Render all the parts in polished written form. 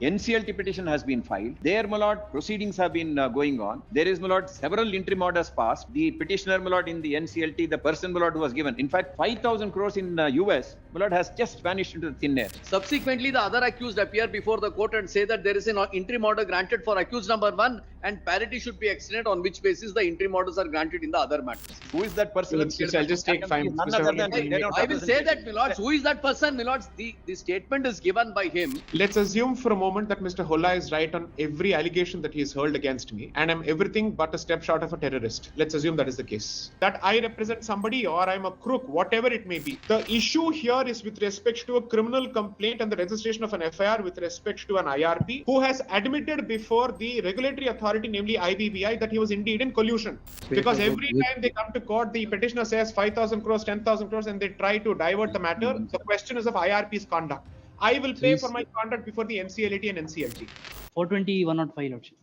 NCLT petition has been filed. There, my lord, proceedings have been going on. There is, my lord, several interim orders passed. The petitioner, my lord, in the NCLT, the person, my lord, who was given. In fact, 5,000 crores in US, my lord, has just vanished into the thin air. Subsequently, the other accused appear before the court and say that there is an interim order granted for accused number 1 and parity should be extended, on which basis the interim orders are granted in the other matters. Who is that person? I'll just take 5 minutes. None other than I will say that, my lords, who is that person, my lords? The statement is given by him. Let's assume for a moment that Mr. Holla is right on every allegation that he has hurled against me, and I'm everything but a step short of a terrorist. Let's assume that is the case. That I represent somebody or I'm a crook, whatever it may be. The issue here is with respect to a criminal complaint and the registration of an FIR with respect to an IRP who has admitted before the regulatory authority, namely IBBI, that he was indeed in collusion. Because every time they come to court, the petitioner says 5,000 crores, 10,000 crores, and they try to divert the matter. The question is of IRP's conduct. I will pay for my conduct before the NCLT and NCLT. 420-105 Lordship.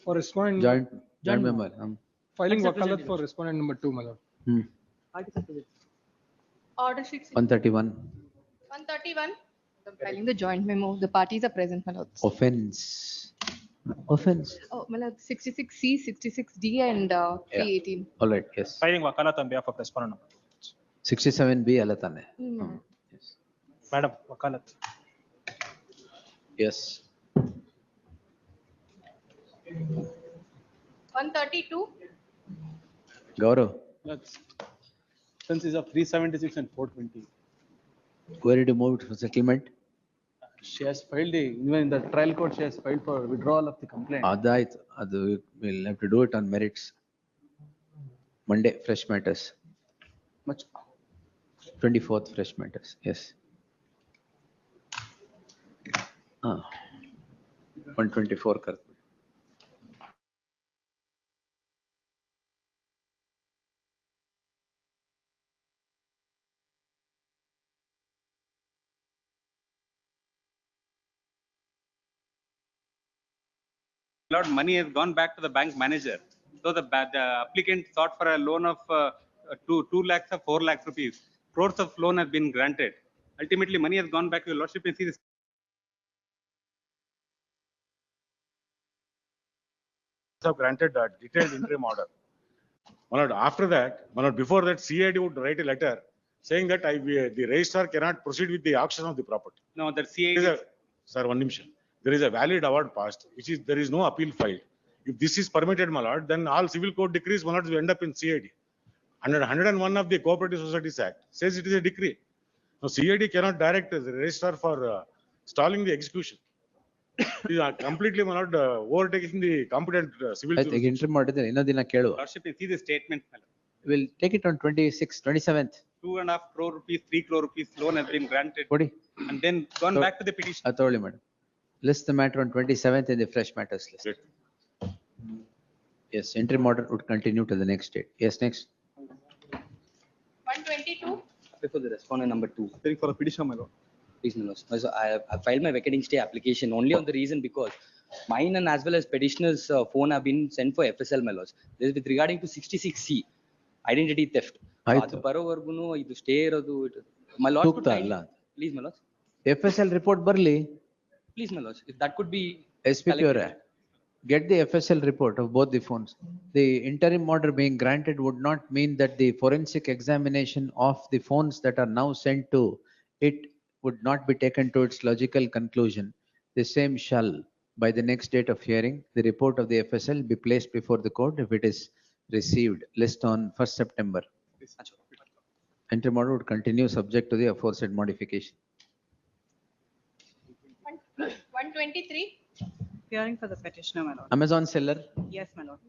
For respondent, Joint member. filing wakalat for respondent number 2, my lord. Order 6. 131. 131. I'm filing the joint memo. The parties are present, my lords. Offense. Oh, my lord, 66C, 66D, and 318. All right. Yes. Filing wakalat on behalf of respondent number 67B alatane. Yes. Madam, wakalat. Yes. 132. Gaurav, Offenses of 376 and 420. where did you move it for settlement? She has filed even in the trial court, she has filed for withdrawal of the complaint. We'll have to do it on merits. Monday, fresh matters. Much. 24th, fresh matters. Yes. 124 kar. Lord, money has gone back to the bank manager. So the applicant sought for a loan of 2 lakhs or 4 lakhs rupees. Crores of loan has been granted. Ultimately, money has gone back to your lordship. You see this. Have granted a detailed interim order. My lord, after that, my lord, before that, CID would write a letter saying that the registrar cannot proceed with the auction of the property. No, that CID. Sir, one nimission. There is a valid award passed, which is there is no appeal filed. If this is permitted, my lord, then all civil court decrees, my lord, will end up in CID. 101 of the Cooperative Societies Act says it is a decree. Now, CID cannot direct the registrar for stalling the execution. These are completely, my lord, overtaking the competent civil. I think interim order there. Innodina kelu. Lordship, you see the statement. We'll take it on 26th, 27th. 2.5 crore rupees, 3 crore rupees loan has been granted. Podi. And then gone back to the petition. Authority, madam. List the matter on 27th in the fresh matters list. Right. Yes, interim order would continue to the next date. Yes, next. 122. Before the respondent number 2. For a petition, my lord. Please, my lords. So I filed my vacating stay application only on the reason because mine and as well as petitioner's phone have been sent for FSL, my lords. This is with regarding to 66C, identity theft. Adu barovargunu idu stay irodu. My lords could kindly, please, my lords. FSL report barli. Please, my lords, if that could be SPP get the FSL report of both the phones. The interim order being granted would not mean that the forensic examination of the phones that are now sent to it would not be taken to its logical conclusion. The same shall, by the next date of hearing, the report of the FSL be placed before the court if it is received. List on 1st September. Interim order would continue subject to the aforesaid modification. 123. Hearing for the petitioner, my lord. Amazon seller. Yes, my lord.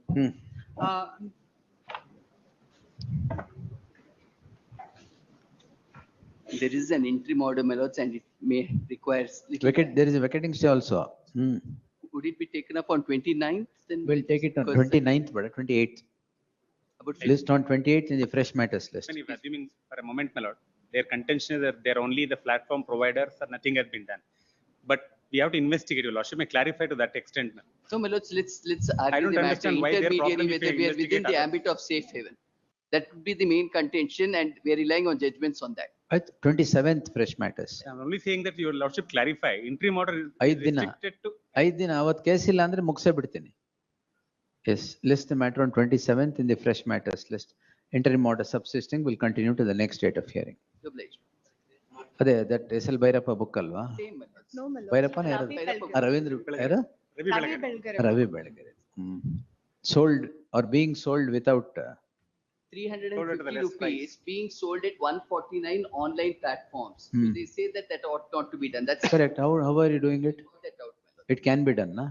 There is an interim order, my lords, and it may require. There is a vacating stay also. Would it be taken up on 29th? Then we'll take it on 29th, but 28th. List on 28th in the fresh matters list. Even if assuming for a moment, my lord, their contention is that they're only the platform providers or nothing has been done. But we have to investigate, your lordship may clarify to that extent. So, my lords, let's argue I don't the matter understand why they're intermediary properly whether we are within the ambit of safe haven. That would be the main contention, and we are relying on judgments on that. At 27th fresh matters. I'm only saying that your lordship clarify, interim order is 5 ದಿನ restricted to. 5 ದಿನ ಅವತ್ತು case ಇಲ್ಲ ಅಂದ್ರೆ ಮುಗಿಸೇ ಬಿಡ್ತೀನಿ. Yes, list the matter on 27th in the fresh matters list. Interim order subsisting will continue to the next date of hearing. ಅದೇ that SL Bhairappa book ಅಲ್ವಾ? No, my lord. Bhairappa ಯಾರು? ರವೀಂದ್ರ ಯಾರು? Ravi Belagere. Sold or being sold without 350 rupees being sold at 149 online platforms. They say that that ought not to be done. That's correct. How are you doing it? It can be done, na?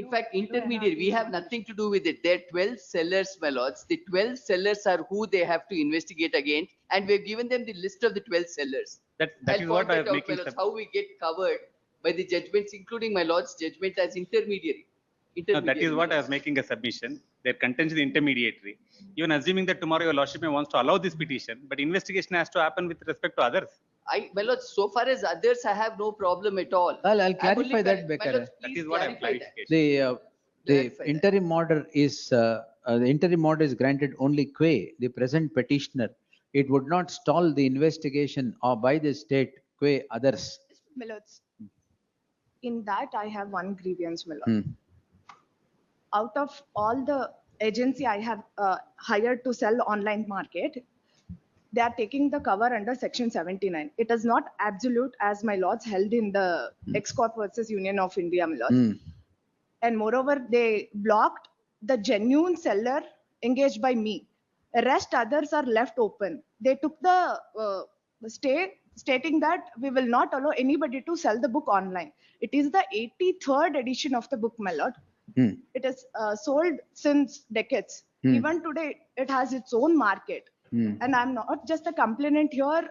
In fact, intermediary, we have nothing to do with it. There are 12 sellers, my lords. The 12 sellers are who they have to investigate against, and we've given them the list of the 12 sellers. That is what I was making. How we get covered by the judgments, including my lord's judgment as intermediary. No, that is what I was making a submission. Their content is intermediary. Even assuming that tomorrow your lordship may wants to allow this petition, but investigation has to happen with respect to others. My lord, so far as others, I have no problem at all. I'll clarify that, Becker. That is what I'm clarifying. The interim order is granted only qua the present petitioner. It would not stall the investigation or by the state qua others. My lords, in that I have one grievance, my lord. Out of all the agency I have hired to sell online market, they are taking the cover under section 79. It is not absolute as my lords held in the Ex-Corp versus Union of India, my lords. And moreover, they blocked the genuine seller engaged by me. The rest others are left open. They took the stay stating that we will not allow anybody to sell the book online. It is the 83rd edition of the book, my lord. It is sold since decades. Even today, it has its own market. And I'm not just a complainant here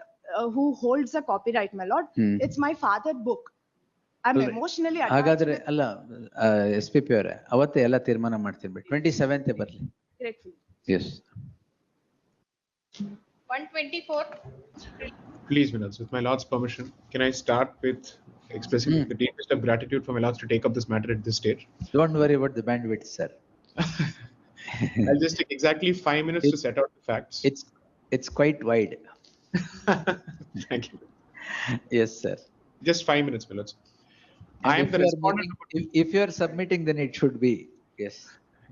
who holds the copyright, my lord. It's my father's book. I'm emotionally attached. ಹಾಗಾದ್ರೆ ಅಲ್ಲ SPP ಅವರೇ ಅವತ್ತೇ ಎಲ್ಲ ತೀರ್ಮಾನ ಮಾಡ್ತಿರ್ಬೇಕು 27th ಬರಲಿ. Grateful. Yes. 124. Please, my lords, with my lord's permission, can I start with expressing the deepest of gratitude for my lords to take up this matter at this stage? Don't worry about the bandwidth, sir. I'll just take exactly 5 minutes to set out the facts. It's quite wide. Thank you. Yes, sir. Just 5 minutes, my lords. I am the respondent. If you are submitting, then it should be. Yes.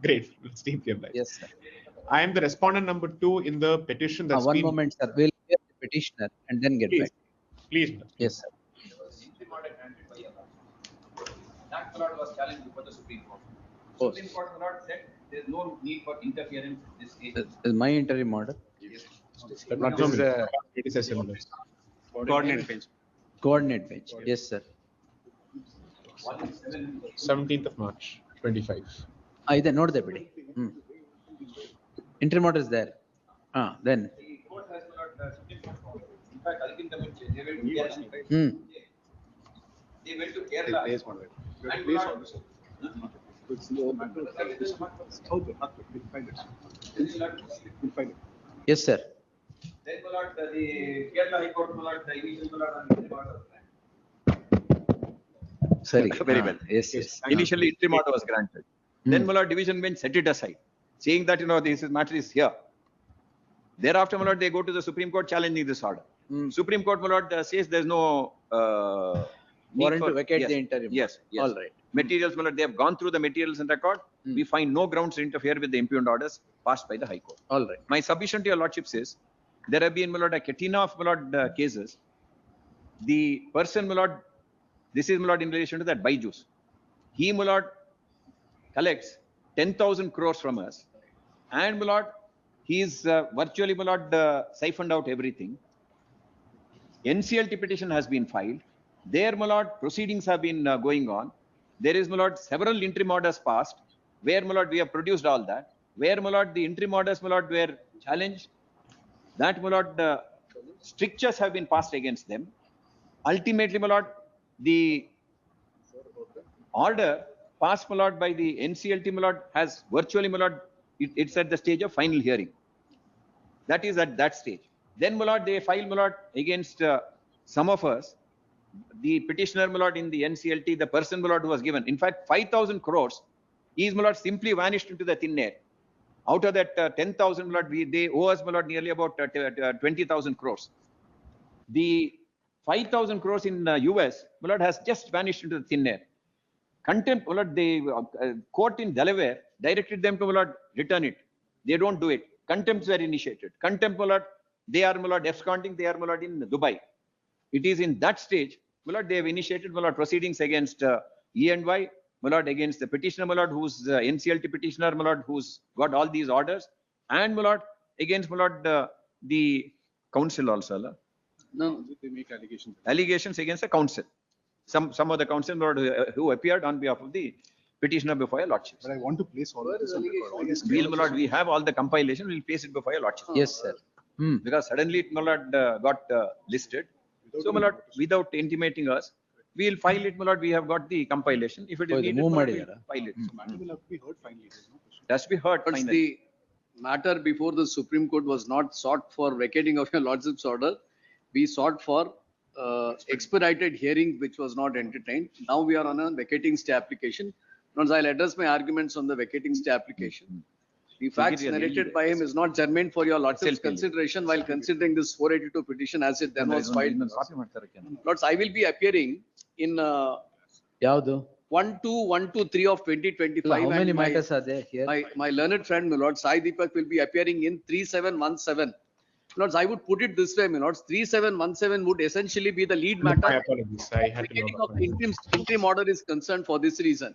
Great. Let's deeply obliged. Yes, sir. I am the respondent number 2 in the petition that's one moment, sir. We'll hear the petitioner and then get back. Please. Yes, sir. That was challenged before the Supreme Court. Supreme Court said there is no need for interference in this case. Is my interim order? Yes. Not just predecessor. Coordinate bench. Coordinate bench. Yes, sir. 17th of March, 25. Either note the bidding. Interim order is there. Then. The court has not in fact, I think they went to Kerala. Yes, sir. Then, my lord, the Kerala High Court, my lord, the initial my lord, on interim order. Sorry. Very well. Yes, yes. Initially, interim order was granted. Then, my lord, division bench set it aside, saying that this matter is here. Thereafter, my lord, they go to the Supreme Court challenging this order. Supreme Court, my lord, says there's no warrant to vacate the interim. Yes. All right. Materials, my lord, they have gone through the materials and record. We find no grounds to interfere with the impugned orders passed by the High Court. All right. My submission to your lordship says there have been, my lord, a catena of, my lord, cases. The person, my lord, this is, my lord, in relation to that Byju. He, my lord, collects 10,000 crores from us, and, my lord, he is virtually, my lord, siphoned out everything. NCLT petition has been filed. There, my lord, proceedings have been going on. There is, my lord, several interim orders passed, where, my lord, we have produced all that. Where, my lord, the interim orders, my lord, were challenged. That, my lord, strictures have been passed against them. Ultimately, my lord, the order passed, my lord, by the NCLT, my lord, has virtually, my lord, it's at the stage of final hearing. That is at that stage. Then, my lord, they filed, my lord, against some of us. The petitioner, my lord, in the NCLT, the person, my lord, who was given, in fact, 5,000 crores, is, my lord, simply vanished into the thin air. Out of that 10,000, my lord, they owe us, my lord, nearly about 20,000 crores. The 5,000 crores in US, my lord, has just vanished into the thin air. Contempt, my lord, the court in Delaware directed them to, my lord, return it. They don't do it. Contempts were initiated. Contempt, my lord, they are, my lord, absconding, they are, my lord, in Dubai. It is in that stage, my lord, they have initiated, my lord, proceedings against E&Y, my lord, against the petitioner, my lord, who's NCLT petitioner, my lord, who's got all these orders, and, my lord, against, my lord, the council also. No, They make allegations. Allegations against the council. Some of the council, my lord, who appeared on behalf of the petitioner before your lordship. But I want to place all of this on record. All these We'll, my lord, we have all the compilation, we'll place it before your lordship. Yes, sir. Because suddenly it, my lord, got listed. So, my lord, without intimating us, we'll file it, my lord, we have got the compilation. If it is Oh, needed, move my lord, ಮಾಡಿದ್ದೀರಾ? we'll file it. So matter will have to be heard finally. There's no question. It has to be heard But finally. the matter before the Supreme Court was not sought for vacating of your lordship's order. We sought for expedited hearing, which was not entertained. Now we are on a vacating stay application. Once I'll address my arguments on the vacating stay application. The facts narrated by him is not germane for your lordship's consideration while considering this 482 petition as it then was filed. Lords, I will be appearing in ಯಾವುದು? 12-123 of 2025. How many and matters are there here? my learned friend, my lord, Sai Deepak will be appearing in 3717. Lords, I would put it this way, my lords, 3717 would essentially be the lead My matter. apologies. I had to Vacating know of the interim order is concerned for this reason.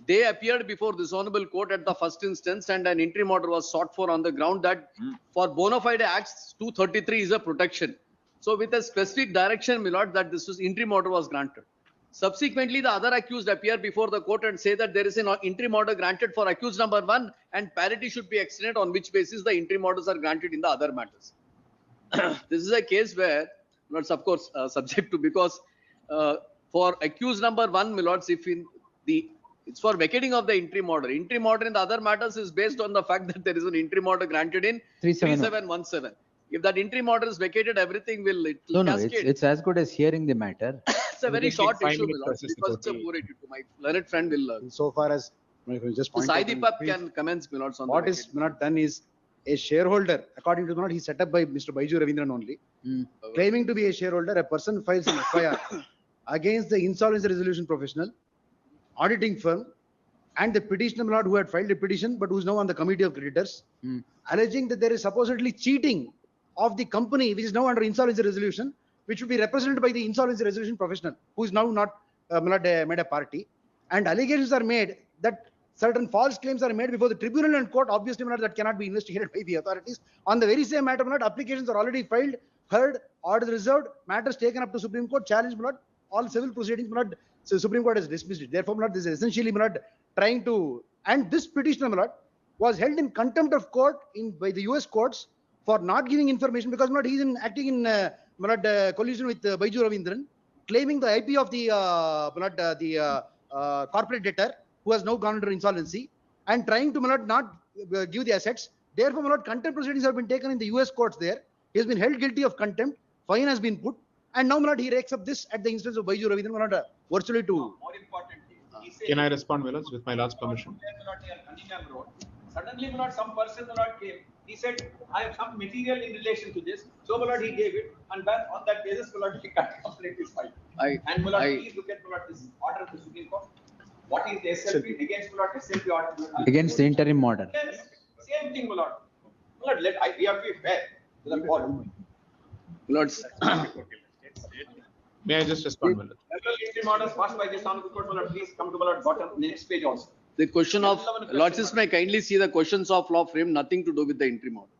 They appeared before this honorable court at the first instance and an interim order was sought for on the ground that for bona fide acts, 233 is a protection. So with a specific direction, my lord, that this was interim order was granted. Subsequently, the other accused appear before the court and say that there is an interim order granted for accused number 1 and parity should be extended on which basis the interim orders are granted in the other matters. This is a case where, lords, of course, subject to, because for accused number 1, my lords, if in the it's for vacating of the interim order. Interim order in the other matters is based on the fact that there is an interim order granted in 3717. If that interim order is vacated, everything will No, cascade. it's as good as hearing the matter. It's a very short issue, my lord, process, because it's a 482. My learned friend will. So far as, just point Sai out in Deepak brief, can commence, my lords, on what the is not done is a shareholder, according to the note, he set up by Mr. Byju Ravindran only, claiming to be a shareholder, a person files an FIR against the insolvency resolution professional, auditing firm, and the petitioner, my lord, who had filed a petition but who's now on the Committee of Creditors, alleging that there is supposedly cheating of the company which is now under insolvency resolution, which would be represented by the insolvency resolution professional, who is now not made a party. And allegations are made that certain false claims are made before the tribunal and court. Obviously, that cannot be investigated by the authorities. On the very same matter, applications are already filed, heard, orders reserved, matters taken up to Supreme Court, challenged, all civil proceedings, so Supreme Court has dismissed it. Therefore, this is essentially trying to, and this petitioner, was held in contempt of court by the US courts for not giving information because he is acting in collusion with Byju Ravindran, claiming the IP of the corporate debtor who has now gone under insolvency and trying to not give the assets. Therefore, contempt proceedings have been taken in the US courts there. He has been held guilty of contempt, fine has been put, and now he rakes up this at the instance of Byju Ravindran virtually to. More importantly, he said, Can I respond, Velas, with my last permission? Suddenly, some person came. He said, I have some material in relation to this. So, he gave it, and on that basis, he can't complete his file. And please look at this order of the Supreme Court. What is the SLP against SLP order? Against the interim order. Yes, same thing, we have to be fair to the court. Lords, May I just respond, Velas? Several interim orders passed by this honorable court, please come to bottom next page also. the question of lordships may kindly see the questions of law frame, nothing to do with the interim order.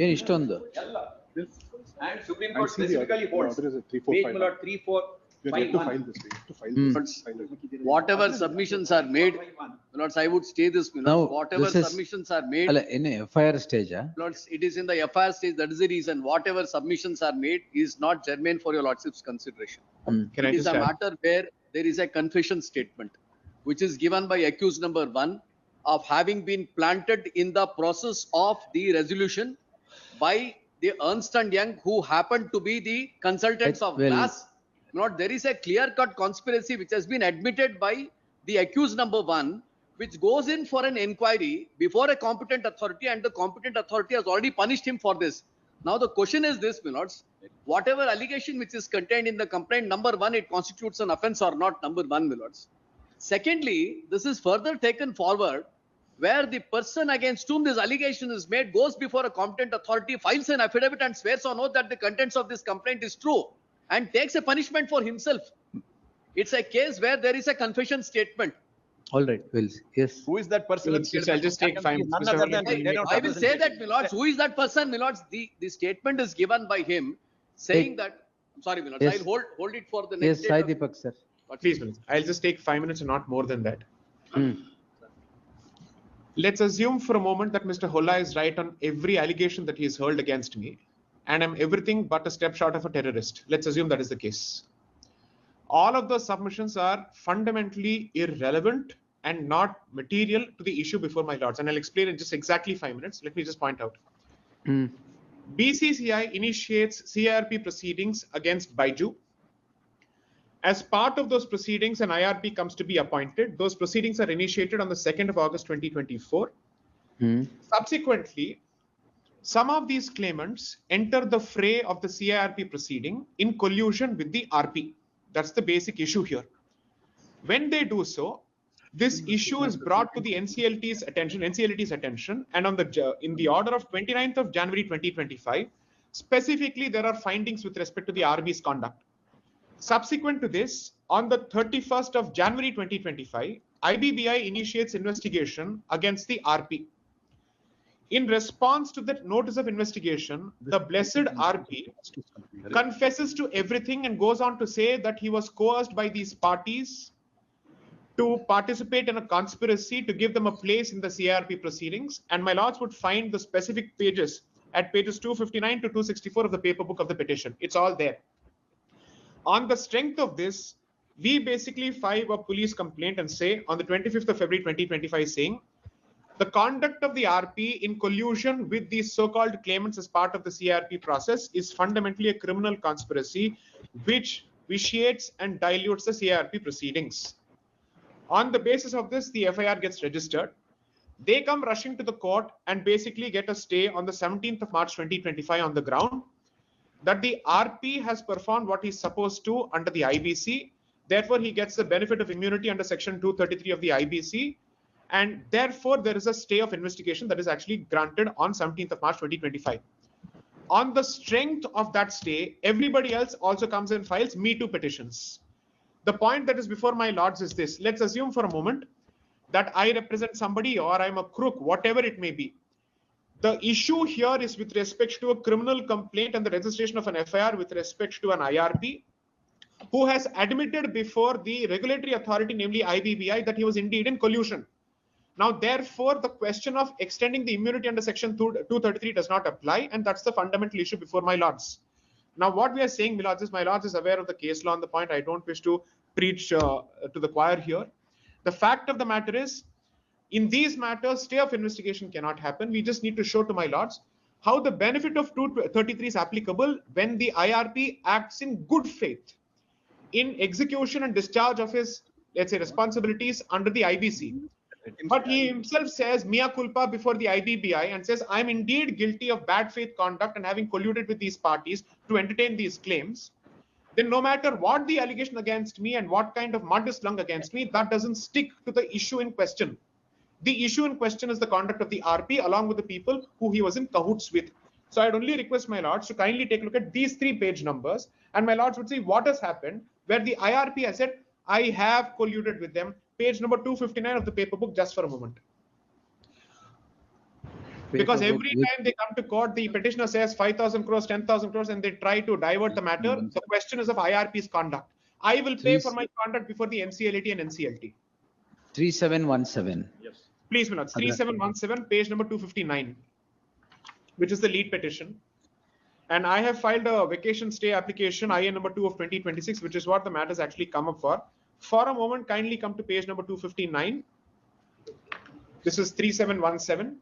ಏನು ಇಷ್ಟೊಂದು? And Supreme Court specifically holds. Page 3455. Whatever submissions are made, lords, I would stay this, Now, whatever this is- submissions are made, ಅಲ್ಲ, in FIR stage, lords, it is in the FIR stage. That is the reason. Whatever submissions are made is not germane for your lordship's consideration. Can I It is just a add? matter where there is a confession statement, which is given by accused number 1 of having been planted in the process of the resolution by the Ernst and Young, who happened to be the consultants of Well- Glass. There is a clear-cut conspiracy which has been admitted by the accused number 1, which goes in for an inquiry before a competent authority, and the competent authority has already punished him for this. Now the question is this, my lords, whatever allegation which is contained in the complaint, number one, it constitutes an offence or not, number one, my lords. Secondly, this is further taken forward where the person against whom this allegation is made goes before a competent authority, files an affidavit and swears on oath that the contents of this complaint is true and takes a punishment for himself. It's a case where there is a confession statement. All right, Wills. Yes. Who is that person? I'll just take 5 minutes. None Mr. other Holland, than I will say that, my lords, who is that person, my lords? The statement is given by him saying that, I'm sorry, my lords, Yes. I'll hold it for the next Yes, Sai date. Deepak, sir. Please, Wills. I'll just take 5 minutes and not more than that. Hmm. Let's assume for a moment that Mr. Holla is right on every allegation that he has hurled against me, and I'm everything but a step short of a terrorist. Let's assume that is the case. All of those submissions are fundamentally irrelevant and not material to the issue before my lords. And I'll explain in just exactly 5 minutes. Let me just point out. Hmm. BCCI initiates CIRP proceedings against Byju. As part of those proceedings, an IRP comes to be appointed. Those proceedings are initiated on the 2nd of August 2024. Hmm. Subsequently, some of these claimants enter the fray of the CIRP proceeding in collusion with the RP. That's the basic issue here. When they do so, this issue is brought to the NCLT's attention, and in the order of 29th of January 2025, specifically there are findings with respect to the RB's conduct. Subsequent to this, on the 31st of January 2025, IBBI initiates investigation against the RP. In response to that notice of investigation, the blessed RP confesses to everything and goes on to say that he was coerced by these parties to participate in a conspiracy to give them a place in the CIRP proceedings. And my lords would find the specific pages at pages 259 to 264 of the paper book of the petition. It's all there. On the strength of this, we basically file a police complaint and say on the 25th of February 2025 saying, the conduct of the RP in collusion with these so-called claimants as part of the CIRP process is fundamentally a criminal conspiracy which vitiates and dilutes the CIRP proceedings. On the basis of this, the FIR gets registered. They come rushing to the court and basically get a stay on the 17th of March 2025 on the ground that the RP has performed what he's supposed to under the IBC. Therefore, he gets the benefit of immunity under section 233 of the IBC. And therefore, there is a stay of investigation that is actually granted on 17th of March 2025. On the strength of that stay, everybody else also comes and files Me Too petitions. The point that is before my lords is this. Let's assume for a moment that I represent somebody or I'm a crook, whatever it may be. The issue here is with respect to a criminal complaint and the registration of an FIR with respect to an IRP who has admitted before the regulatory authority, namely IBBI, that he was indeed in collusion. Now, therefore, the question of extending the immunity under section 233 does not apply, and that's the fundamental issue before my lords. Now, what we are saying, my lords is aware of the case law on the point. I don't wish to preach to the choir here. The fact of the matter is, in these matters, stay of investigation cannot happen. We just need to show to my lords how the benefit of 233 is applicable when the IRP acts in good faith in execution and discharge of his, let's say, responsibilities under the IBC. But he himself says mea culpa before the IBBI and says, I'm indeed guilty of bad faith conduct and having colluded with these parties to entertain these claims. Then no matter what the allegation against me and what kind of mud is slung against me, that doesn't stick to the issue in question. The issue in question is the conduct of the RP along with the people who he was in cahoots with. So I'd only request my lords to kindly take a look at these 3 page numbers, and my lords would see what has happened where the IRP has said, I have colluded with them. Page number 259 of the paper book, just for a moment. Because every time they come to court, the petitioner says 5,000 crores, 10,000 crores, and they try to divert the matter. The question is of IRP's conduct. I will pay for my conduct before the NCLT and NCLT. 3717. Yes. Please, my lords. 3717, page number 259, which is the lead petition. And I have filed a vacation stay application, IN number 2 of 2026, which is what the matter has actually come up for. For a moment, kindly come to page number 259. This is 3717.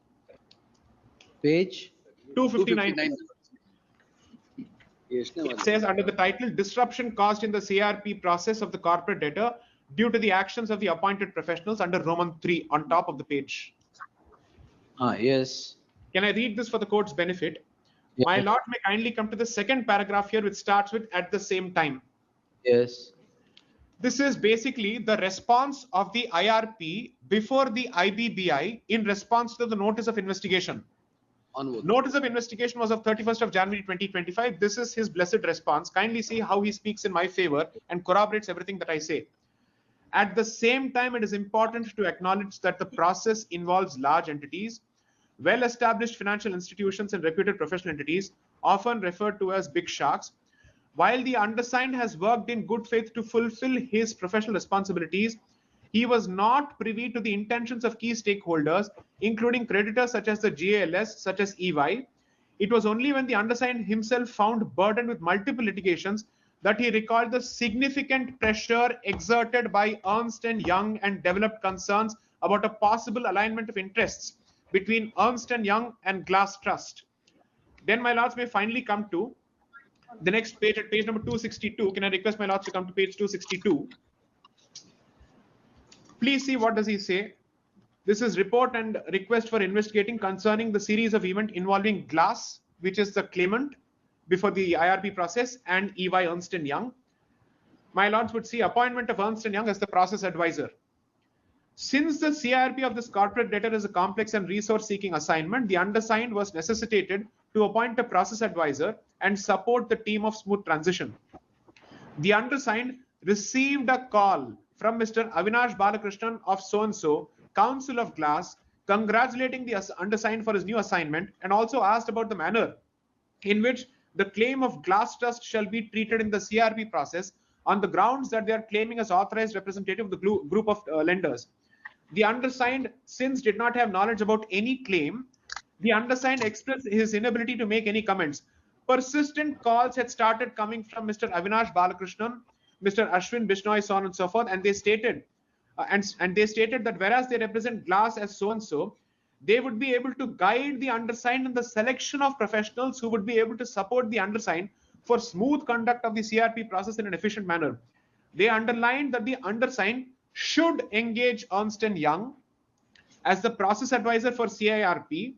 Page 259. It says under the title, disruption caused in the CRP process of the corporate debtor due to the actions of the appointed professionals under Roman 3 on top of the page. Yes. Can I read this for the court's benefit? Yes. My lord may kindly come to the second paragraph here, which starts with "at the same time." Yes. This is basically the response of the IRP before the IBBI in response to the notice of investigation. Onward. Notice of investigation was of 31st of January 2025. This is his blessed response. Kindly see how he speaks in my favor and corroborates everything that I say. At the same time, it is important to acknowledge that the process involves large entities, well-established financial institutions and reputed professional entities, often referred to as big sharks. While the undersigned has worked in good faith to fulfill his professional responsibilities, he was not privy to the intentions of key stakeholders, including creditors such as the GALS, such as EY. It was only when the undersigned himself found burdened with multiple litigations that he recalled the significant pressure exerted by Ernst & Young and developed concerns about a possible alignment of interests between Ernst & Young and Glass Trust. Then my lords may finally come to the next page at page number 262. Can I request my lords to come to page 262? Please see what does he say. This is report and request for investigating concerning the series of events involving Glass, which is the claimant before the IRP process, and EY Ernst & Young. My lords would see appointment of Ernst & Young as the process advisor. Since the CIRP of this corporate debtor is a complex and resource-seeking assignment, the undersigned was necessitated to appoint a process advisor and support the team of smooth transition. The undersigned received a call from Mr. Avinash Balakrishnan of so-and-so, Council of Glass, congratulating the undersigned for his new assignment, and also asked about the manner in which the claim of Glass Trust shall be treated in the CRP process on the grounds that they are claiming as authorized representative of the group of lenders. The undersigned, since did not have knowledge about any claim, the undersigned expressed his inability to make any comments. Persistent calls had started coming from Mr. Avinash Balakrishnan, Mr. Ashwin Bishnoi, so on and so forth, and they stated that whereas they represent Glass as so and so, they would be able to guide the undersigned in the selection of professionals who would be able to support the undersigned for smooth conduct of the CRP process in an efficient manner. They underlined that the undersigned should engage Ernst & Young as the process advisor for CIRP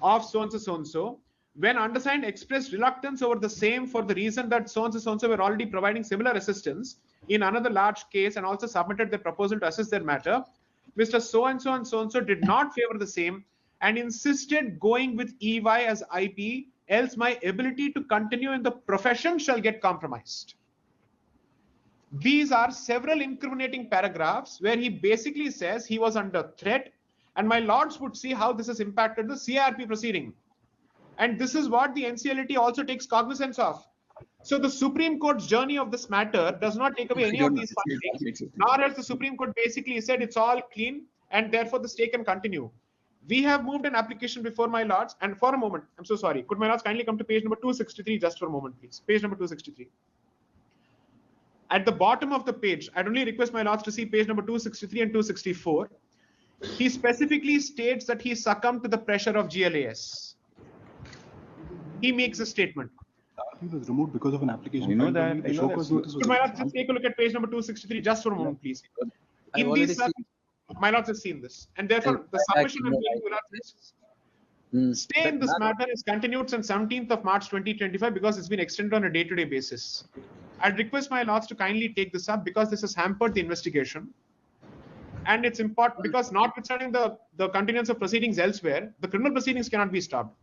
of so-and-so, when undersigned expressed reluctance over the same for the reason that so-and-so were already providing similar assistance in another large case and also submitted their proposal to assess their matter, Mr. So-and-so and so-and-so did not favor the same and insisted going with EY as IP, else my ability to continue in the profession shall get compromised. These are several incriminating paragraphs where he basically says he was under threat, and my lords would see how this has impacted the CRP proceeding. And this is what the NCLT also takes cognizance of. So the Supreme Court's journey of this matter does not take away any of these findings, nor has the Supreme Court basically said it's all clean and therefore the stay can continue. We have moved an application before my lords, and for a moment, I'm so sorry, could my lords kindly come to page number 263 just for a moment, please. Page number 263. At the bottom of the page, I'd only request my lords to see page number 263 and 264. He specifically states that he succumbed to the pressure of GLAS. He makes a statement. He was removed because of an application. You know that. The show cause notice was- Could my lords just take a look at page number 263 just for a moment, please. In these, my lords have seen this, and therefore the submission I'm making, my lords, stay in this matter is continued since 17th of March 2025 because it's been extended on a day-to-day basis. I'd request my lords to kindly take this up because this has hampered the investigation. And it's important because notwithstanding the continuance of proceedings elsewhere, the criminal proceedings cannot be stopped.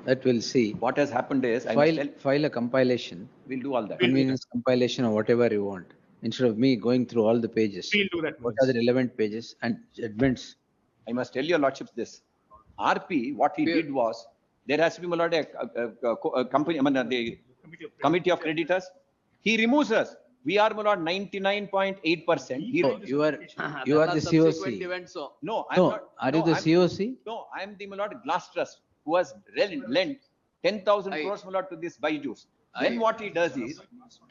That we'll see. What has happened is, File a compilation, we'll do all that. convenience compilation or whatever you want, instead of me going through all the pages. We'll do that. What are the relevant pages and judgments? I must tell your lordships this. RP, what he did was, there has to be a company, the Committee of Creditors. He removes us. We are 99.8%. You are the COC. No, I'm not. Are you the COC? No, I am the Glass Trust who has lent 10,000 crores to this Byju. Then what he does is,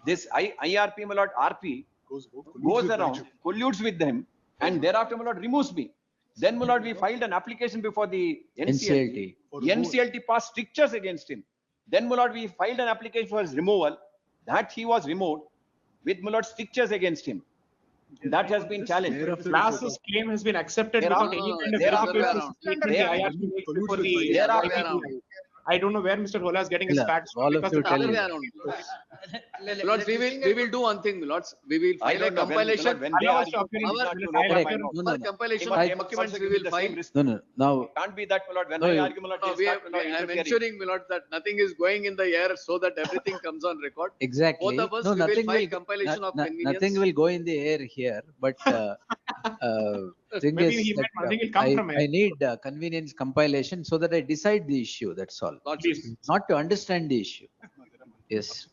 this IRP RP goes around, colludes with them, and thereafter removes me. Then we filed an application before the NCLT. NCLT passed strictures against him. Then we filed an application for his removal. That he was removed with strictures against him. That has been challenged. Class's claim has been accepted There without are- any kind of there are- verification statement the there are- IRC makes before the there are- IPPI. I don't know where Mr. Hola is getting his Yeah, facts from. all of because you the tell Other me. way around. Milords, we will do one thing, Milords. We will I file a don't know when, compilation. when they Allow are us to appear in not this to minute. know I by like my it. note. No, For no, no. compilation They of must documents, also we give me will the same file. risk. No, no, now, Can't be that, my lord. When No, I you- argue, my lord, No, they we start, have, my lord, I am interfering. ensuring, Milord, that nothing is going in the air so that everything comes on record. exactly. Both of us, No, we will nothing file will, compilation of nothing convenience. will go in the air here, but, thing Maybe is he that meant nothing will come from I it. need convenience compilation so that I decide the issue, that's all. Please. Not to understand the issue. Yes.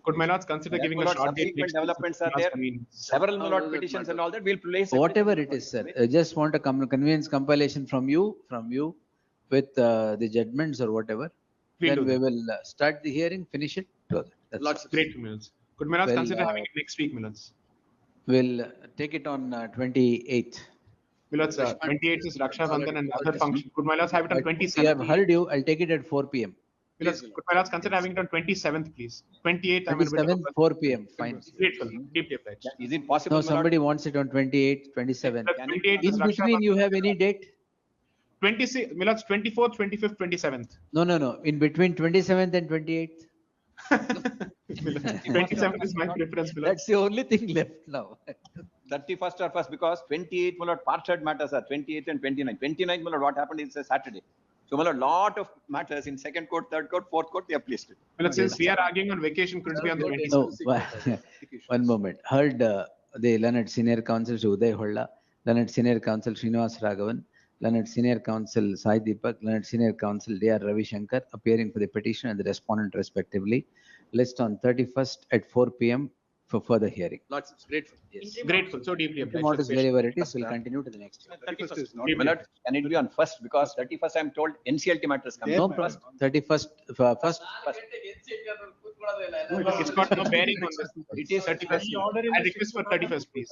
Could my lords consider Yes, giving my a lord, short date subsequent next week? developments are Last there. convenience. Several, my How lord, does it petitions matter? and all that. We'll place. Whatever everything. it is, sir, I just want a convenience compilation from you with the judgments or whatever. We'll Then do we that. will start the hearing, finish it, close it. That's all. Lots of. Great, Milords. Could my lords Well, consider having it next week, Milords? We'll take it on 28th. Milords, 28th is Raksha Bandhan and other function. Could my lords have it on We have 27th? heard you, I'll take it at 4 PM. Milords, could my lords consider having it on 27th, please? 28th, I'm in a bit of 27th, a. 4 PM, fine. Grateful, deeply obliged. Is it possible, No, my lord? somebody wants it on 28th, 27th. Can it- 28th In is Raksha between, you Bandhan. have any date? 26, Milords, 24th, 25th, 27th. No, no, no. In between 27th and 28th. 27th is my preference, Milords. That's the only thing left now. 31st or first, because 28th, my lord, partial matters are 28th and 29th. 29th, my lord, what happened is a Saturday. So, my lord, lot of matters in second court, third court, fourth court, they have placed it. Milords, since we are arguing on vacation, could it be on the 27th? No, one moment. Heard the Learned Senior Counsel Uday Holla, Learned Senior Counsel Srinivas Raghavan, Learned Senior Counsel Sai Deepak, Learned Senior Counsel D.R. Ravi Shankar appearing for the petition and the respondent respectively. List on 31st at 4 PM for further hearing. Lots of grateful. Yes. Grateful, so deeply obliged. What for is the patience. wherever it is, we'll continue to the next. My lord, can it be on first? Because 31st, I'm told NCLT matters come. No problem. 31st, first. It's got no bearing on this. It is 31st. I request for 31st, please.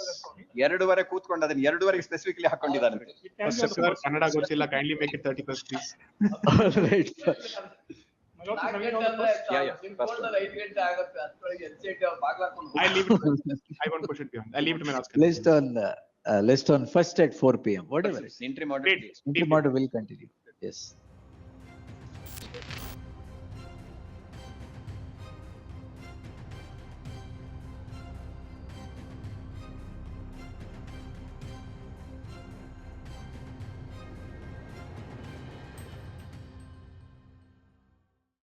ಎರಡೂವರೆ ಕೂತ್ಕೊಂಡು ಅದನ್ನ ಎರಡೂವರೆಗೆ specifically ಹಾಕೊಂಡಿದ್ದಾರೆ. First, sir, Kannada ಗೊತ್ತಿಲ್ಲ, kindly make it 31st, please. All right. Yeah, first one. I leave it. I won't push it beyond. I leave it to my lords. List on first at 4 PM, whatever. Interim order. Great. Interim order will continue. Yes.